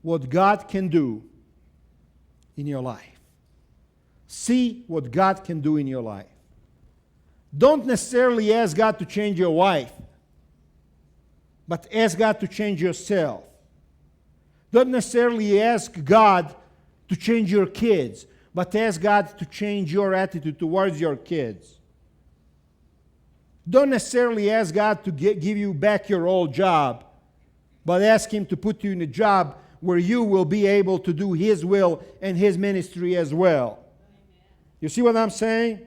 what God can do in your life. See what God can do in your life. Don't necessarily ask God to change your wife, but ask God to change yourself. Don't necessarily ask God to change your kids, but ask God to change your attitude towards your kids. Don't necessarily ask God to give you back your old job, but ask Him to put you in a job where you will be able to do His will and His ministry as well. You see what I'm saying?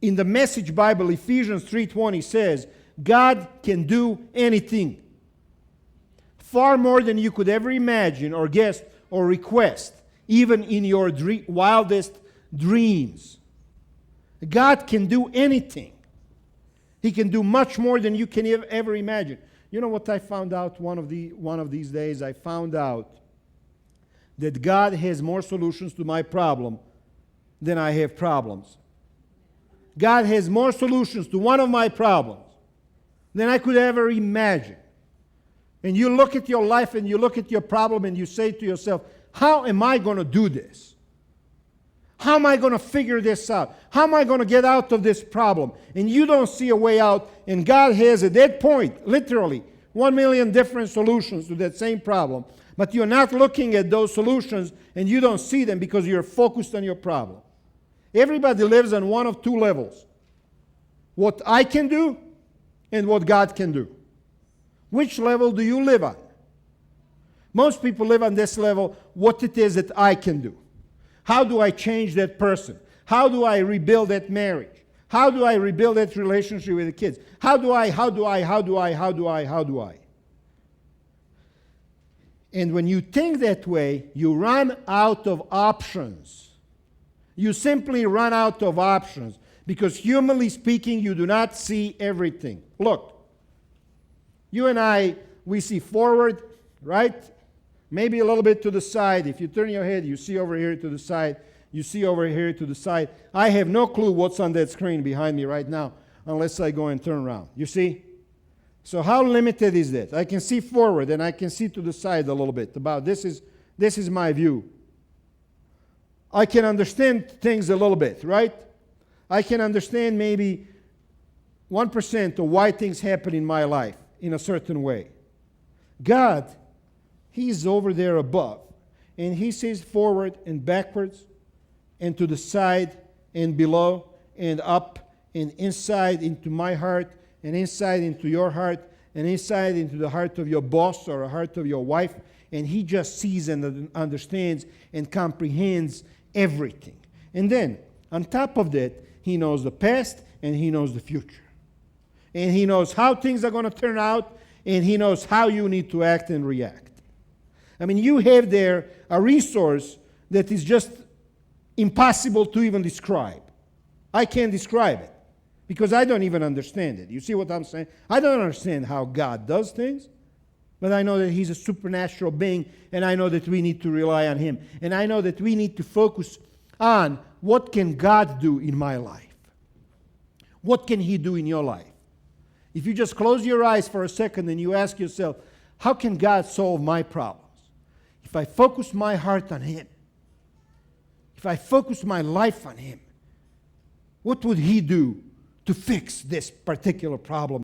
In the Message Bible, Ephesians 3:20 says, God can do anything. Far more than you could ever imagine or guess or request, even in your wildest dreams. God can do anything. He can do much more than you can ever imagine. You know what I found out one of these days? I found out that God has more solutions to my problem than I have problems. God has more solutions to one of my problems than I could ever imagine. And you look at your life and you look at your problem and you say to yourself, how am I going to do this? How am I going to figure this out? How am I going to get out of this problem? And you don't see a way out, and God has at that point, literally, 1 million different solutions to that same problem. But you're not looking at those solutions and you don't see them because you're focused on your problem. Everybody lives on one of two levels. What I can do and what God can do. Which level do you live on? Most people live on this level, what it is that I can do. How do I change that person? How do I rebuild that marriage? How do I rebuild that relationship with the kids? How do I? And when you think that way, you run out of options. You simply run out of options because humanly speaking, you do not see everything. Look, you and I, we see forward, right? Maybe a little bit to the side. If you turn your head, you see over here to the side. You see over here to the side. I have no clue what's on that screen behind me right now unless I go and turn around. You see? So how limited is that? I can see forward and I can see to the side a little bit. About this is my view. I can understand things a little bit, right? I can understand maybe 1% of why things happen in my life in a certain way. God, He's over there above, and He sees forward and backwards and to the side and below and up and inside into my heart and inside into your heart and inside into the heart of your boss or the heart of your wife, and He just sees and understands and comprehends everything. And then, on top of that, He knows the past and He knows the future. And He knows how things are going to turn out, and He knows how you need to act and react. I mean, you have there a resource that is just impossible to even describe. I can't describe it because I don't even understand it. You see what I'm saying? I don't understand how God does things, but I know that He's a supernatural being, and I know that we need to rely on Him. And I know that we need to focus on what can God do in my life? What can He do in your life? If you just close your eyes for a second and you ask yourself, how can God solve my problems? If I focus my heart on Him, if I focus my life on Him, what would He do to fix this particular problem?